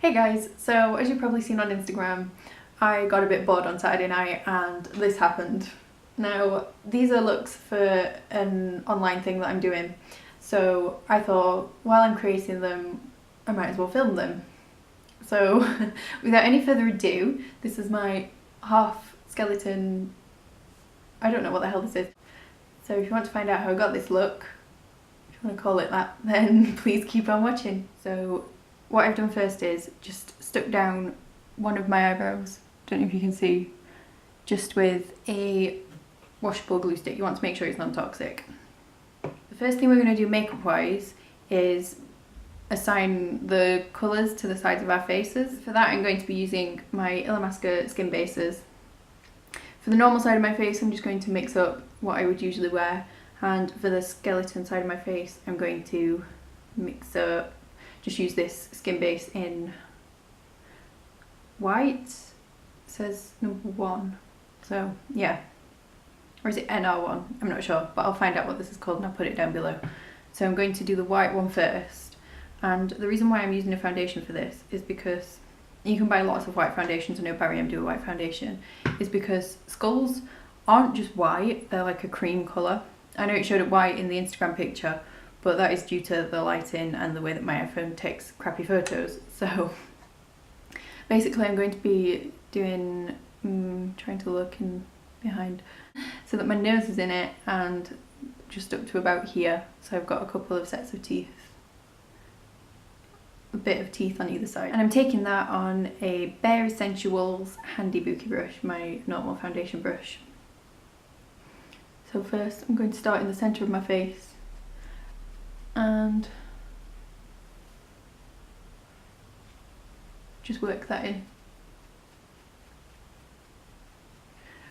Hey guys, so as you've probably seen on Instagram, I got a bit bored on Saturday night and this happened. Now, these are looks for an online thing that I'm doing, so I thought while I'm creating them, I might as well film them. So without any further ado, this is my half skeleton, I don't know what the hell this is. So if you want to find out how I got this look, if you want to call it that, then please keep on watching. So what I've done first is just stuck down one of my eyebrows, don't know if you can see, just with a washable glue stick. You want to make sure it's non-toxic. The first thing we're going to do makeup wise is assign the colours to the sides of our faces. For that I'm going to be using my Illamasqua skin bases. For the normal side of my face I'm just going to mix up what I would usually wear, and for the skeleton side of my face I'm going to mix up, just use this skin base in white. It says number 1, so yeah, or is it NR1? I'm not sure, but I'll find out what this is called and I'll put it down below. So I'm going to do the white one first, and the reason why I'm using a foundation for this is because you can buy lots of white foundations. I know Barry M do a white foundation, is because skulls aren't just white, they're like a cream colour. I know it showed it white in the Instagram picture, but that is due to the lighting and the way that my iPhone takes crappy photos. So basically I'm going to be doing, trying to look in behind, so that my nose is in it and just up to about here. So I've got a couple of sets of teeth, a bit of teeth on either side. And I'm taking that on a Bare Essentials handy bookie brush, my normal foundation brush. So first I'm going to start in the centre of my face and just work that in.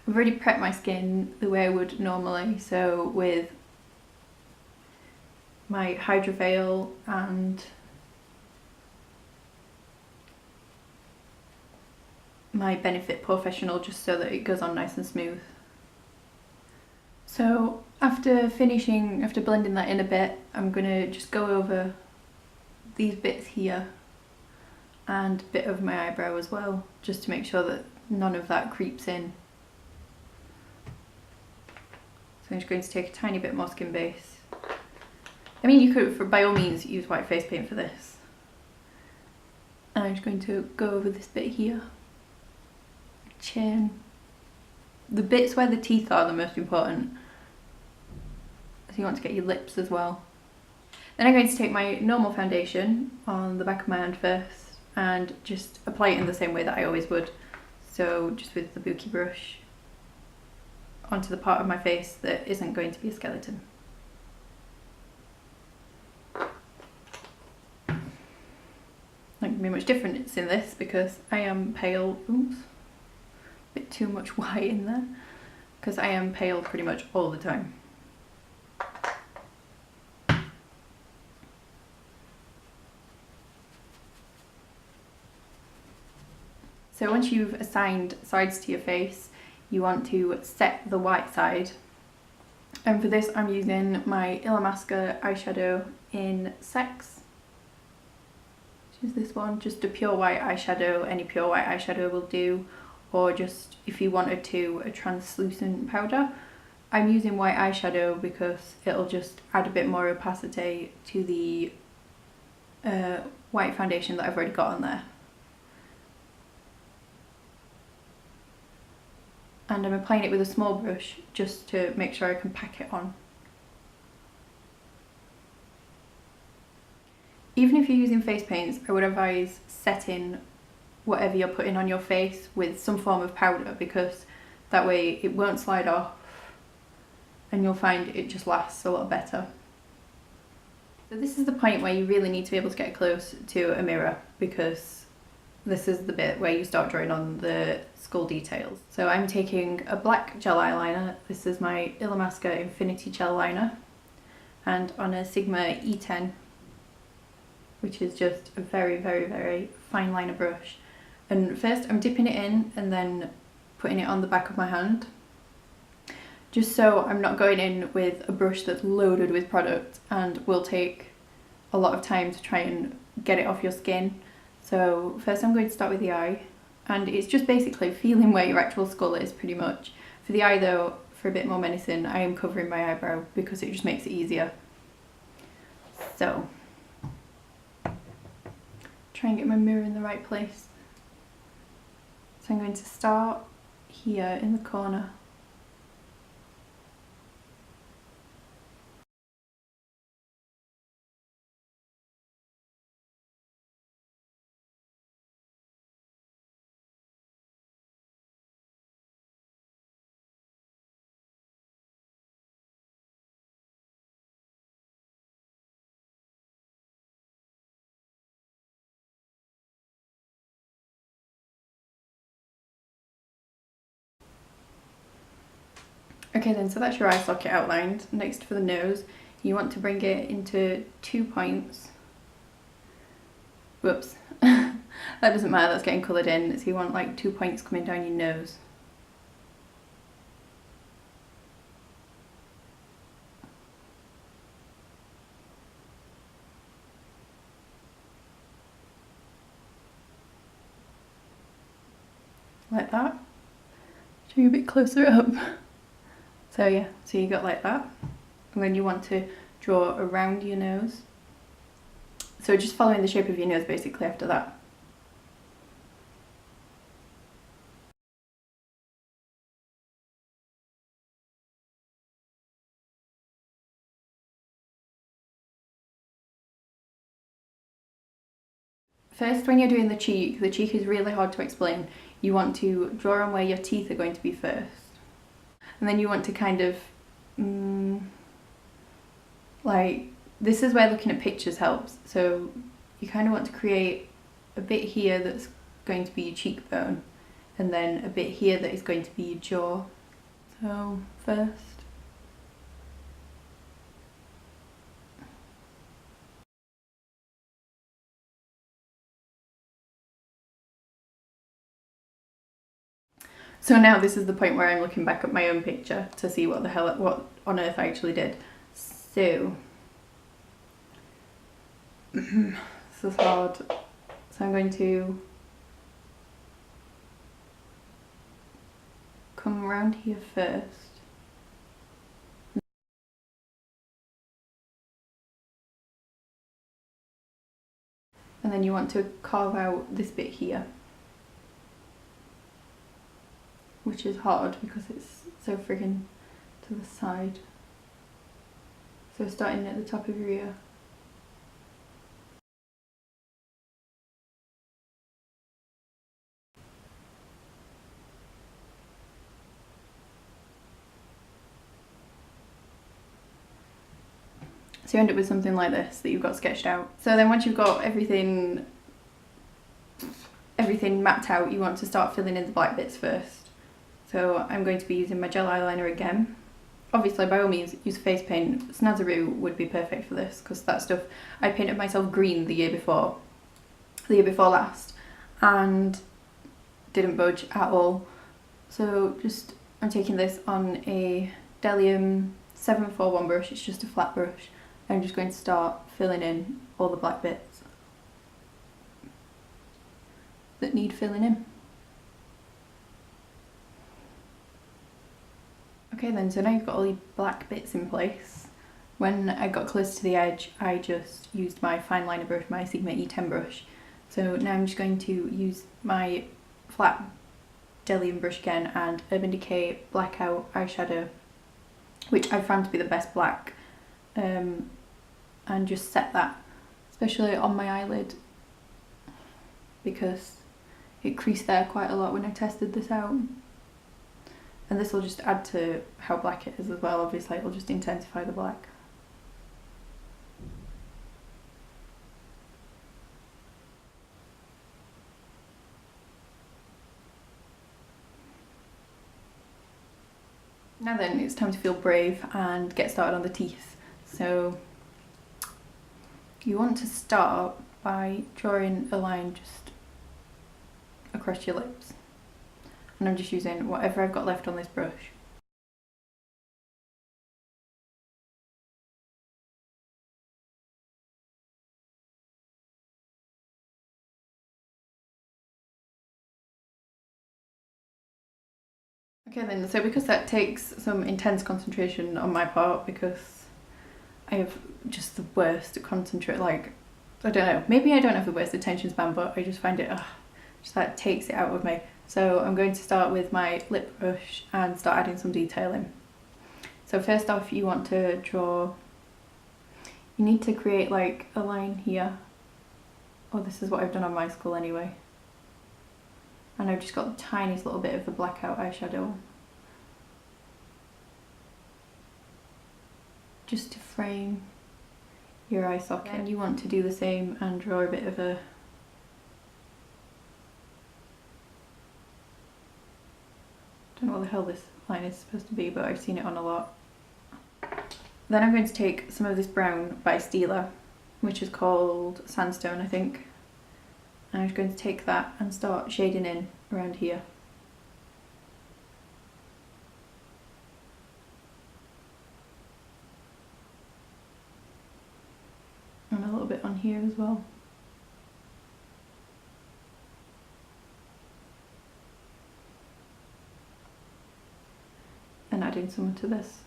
I've already prepped my skin the way I would normally, so with my Hydra Veil and my Benefit Professional, just so that it goes on nice and smooth. So after blending that in a bit, I'm gonna just go over these bits here and a bit of my eyebrow as well, just to make sure that none of that creeps in. So I'm just going to take a tiny bit more skin base. I mean, you could, by all means, use white face paint for this. And I'm just going to go over this bit here. Chin. The bits where the teeth are the most important. So you want to get your lips as well. Then I'm going to take my normal foundation on the back of my hand first and just apply it in the same way that I always would. So just with the bookie brush onto the part of my face that isn't going to be a skeleton. Not going to be much difference in this because I am pale. Oops, a bit too much white in there, because I am pale pretty much all the time. So once you've assigned sides to your face, you want to set the white side. And for this I'm using my Illamasqua eyeshadow in Sex. Which is this one, just a pure white eyeshadow. Any pure white eyeshadow will do, or just if you wanted to, a translucent powder. I'm using white eyeshadow because it'll just add a bit more opacity to the white foundation that I've already got on there. And I'm applying it with a small brush just to make sure I can pack it on. Even if you're using face paints, I would advise setting whatever you're putting on your face with some form of powder, because that way it won't slide off and you'll find it just lasts a lot better. So this is the point where you really need to be able to get close to a mirror, because this is the bit where you start drawing on the skull details. So I'm taking a black gel eyeliner. This is my Illamasqua Infinity Gel Liner, and on a Sigma E10, which is just a very, very, very fine liner brush. And first I'm dipping it in and then putting it on the back of my hand, just so I'm not going in with a brush that's loaded with product and will take a lot of time to try and get it off your skin. So first I'm going to start with the eye, and it's just basically feeling where your actual skull is pretty much. For the eye though, for a bit more menacing, I am covering my eyebrow because it just makes it easier. So, try and get my mirror in the right place. So I'm going to start here in the corner. Okay then, so that's your eye socket outlined. Next for the nose, you want to bring it into 2 points. Whoops. That doesn't matter, that's getting coloured in. So you want like 2 points coming down your nose. Like that. Show you a bit closer up. So yeah, so you got like that. And then you want to draw around your nose. So just following the shape of your nose basically after that. First, when you're doing the cheek is really hard to explain. You want to draw on where your teeth are going to be first. And then you want to kind of, like, this is where looking at pictures helps. So you kind of want to create a bit here that's going to be your cheekbone, and then a bit here that is going to be your jaw. So first. So now this is the point where I'm looking back at my own picture to see what on earth I actually did. So, this is hard. So I'm going to come around here first. And then you want to carve out this bit here, which is hard because it's so friggin' to the side. So starting at the top of your ear. So you end up with something like this that you've got sketched out. So then once you've got everything mapped out, you want to start filling in the black bits first. So I'm going to be using my gel eyeliner again. Obviously, by all means, use face paint. Snazzaroo would be perfect for this because that stuff, I painted myself green the year before last, and didn't budge at all. So just, I'm taking this on a Delium 741 brush, it's just a flat brush. I'm just going to start filling in all the black bits that need filling in. Okay then, so now you've got all the black bits in place. When I got close to the edge, I just used my fine liner brush, my Sigma E10 brush. So now I'm just going to use my flat Delium brush again and Urban Decay Blackout eyeshadow, which I found to be the best black, and just set that, especially on my eyelid, because it creased there quite a lot when I tested this out. And this will just add to how black it is as well, obviously it will just intensify the black. Now then, it's time to feel brave and get started on the teeth. So you want to start by drawing a line just across your lips. And I'm just using whatever I've got left on this brush. Okay then, so because that takes some intense concentration on my part, because I have just the worst concentrate, like, I don't know, maybe I don't have the worst attention span, but I just find it, just that takes it out of me. So I'm going to start with my lip brush and start adding some detail in. So first off, you want to draw, you need to create like a line here. Oh, this is what I've done on my school anyway. And I've just got the tiniest little bit of the blackout eyeshadow. Just to frame your eye socket. And you want to do the same and draw a bit of a don't know what the hell this line is supposed to be, but I've seen it on a lot. Then I'm going to take some of this brown by Stila, which is called Sandstone, I think. And I'm just going to take that and start shading in around here. And a little bit on here as well. And adding some to this,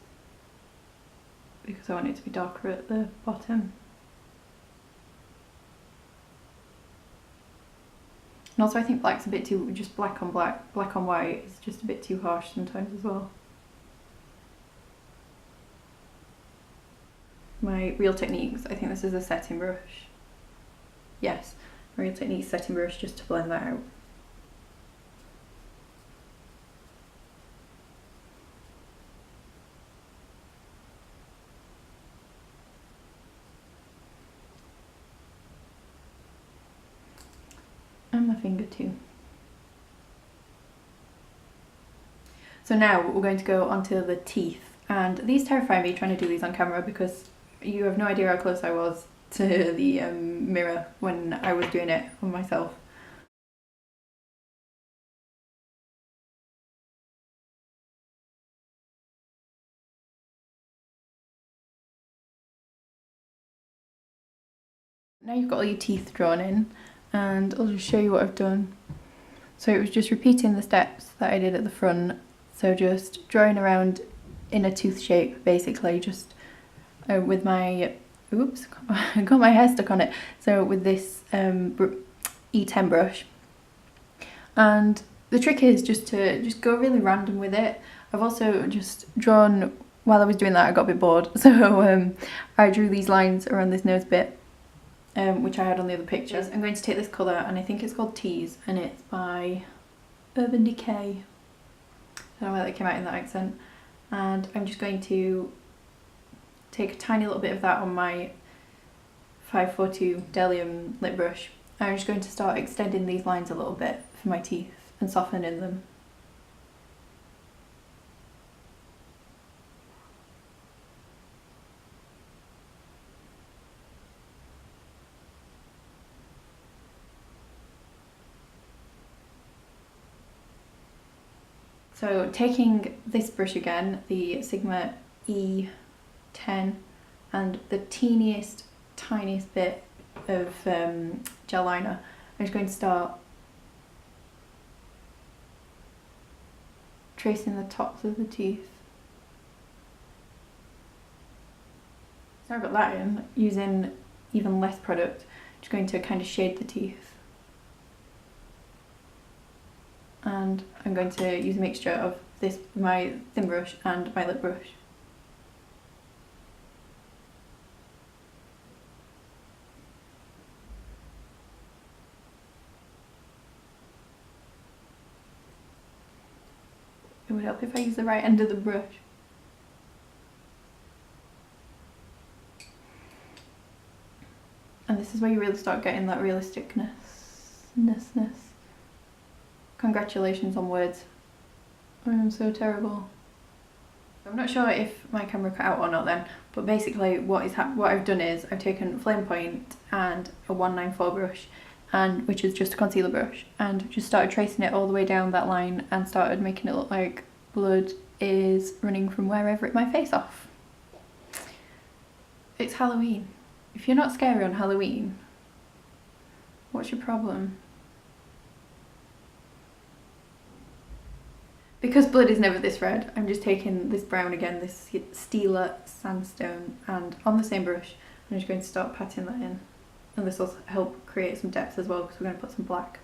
because I want it to be darker at the bottom. And also I think black's a bit too, just black on black, black on white is just a bit too harsh sometimes as well. My Real Techniques, I think this is a setting brush. Yes, Real Techniques setting brush, just to blend that out. And my finger too. So now we're going to go onto the teeth, and these terrify me trying to do these on camera because you have no idea how close I was to the mirror when I was doing it on myself. Now you've got all your teeth drawn in, and I'll just show you what I've done. So it was just repeating the steps that I did at the front, so just drawing around in a tooth shape basically, just with my, oops, I got my hair stuck on it, so with this E10 brush. And the trick is just to go really random with it. I've also just drawn, while I was doing that I got a bit bored, so I drew these lines around this nose bit, which I had on the other pictures. I'm going to take this colour, and I think it's called Tease, and it's by Urban Decay. I don't know why that came out in that accent. And I'm just going to take a tiny little bit of that on my 542 Delium lip brush. I'm just going to start extending these lines a little bit for my teeth and softening them. So taking this brush again, the Sigma E10, and the tiniest bit of gel liner, I'm just going to start tracing the tops of the teeth. So I've got that in, using even less product, just going to kind of shade the teeth. And I'm going to use a mixture of this, my thin brush and my lip brush. It would help if I use the right end of the brush. And this is where you really start getting that realisticness. Congratulations on words. I am so terrible. I'm not sure if my camera cut out or not then, but basically what I've done is I've taken Flame Point and a 194 brush, and which is just a concealer brush, and just started tracing it all the way down that line and started making it look like blood is running from wherever it might face off. It's Halloween. If you're not scary on Halloween, what's your problem? Because blood is never this red, I'm just taking this brown again, this Stila sandstone, and on the same brush I'm just going to start patting that in. And this will help create some depth as well, because we're going to put some black.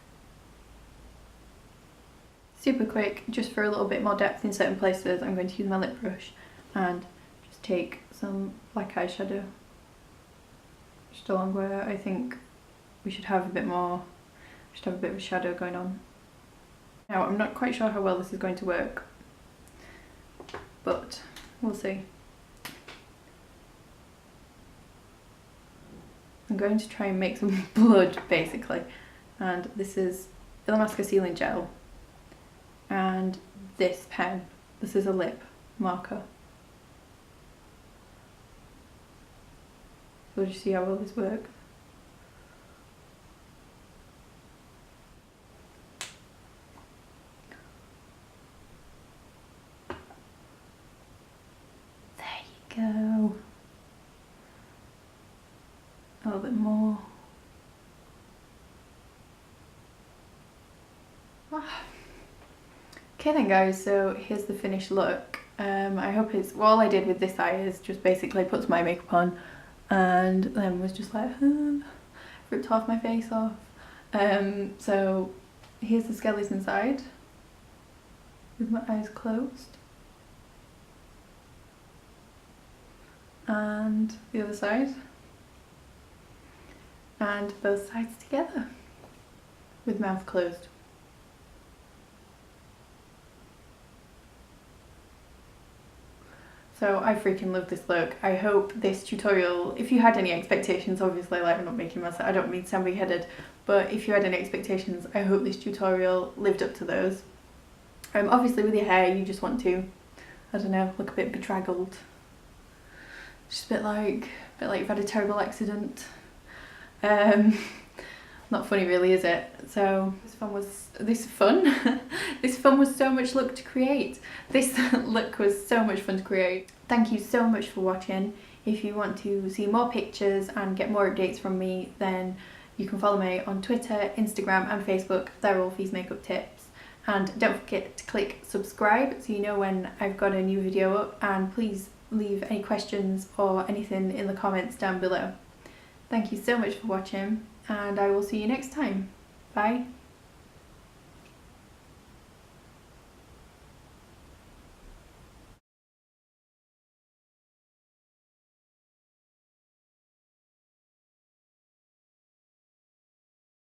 Super quick, just for a little bit more depth in certain places, I'm going to use my lip brush and just take some black eyeshadow just along where I think we should have a bit more, should have a bit of a shadow going on. Now, I'm not quite sure how well this is going to work, but we'll see. I'm going to try and make some blood, basically, and this is Illamasqua Sealing Gel, and this pen. This is a lip marker. So we'll just see how well this works. Go a little bit more. Okay then guys, so here's the finished look. I hope it's, well, all I did with this eye is just basically put my makeup on and then was just like ripped half my face off. So here's the skeleton side with my eyes closed. And the other side, and both sides together with mouth closed. So I freaking love this look. I hope this tutorial, if you had any expectations, obviously, like, I'm not making myself, I don't mean to sound big-headed, but if you had any expectations, I hope this tutorial lived up to those. Obviously with your hair you just want to, I don't know, look a bit bedraggled. Just a bit like you've had a terrible accident. Not funny really, is it? So this fun was so much look to create. This look was so much fun to create. Thank you so much for watching. If you want to see more pictures and get more updates from me, then you can follow me on Twitter, Instagram and Facebook. They're all Fee's Makeup Tips. And don't forget to click subscribe so you know when I've got a new video up, and please leave any questions or anything in the comments down below. Thank you so much for watching, and I will see you next time. Bye.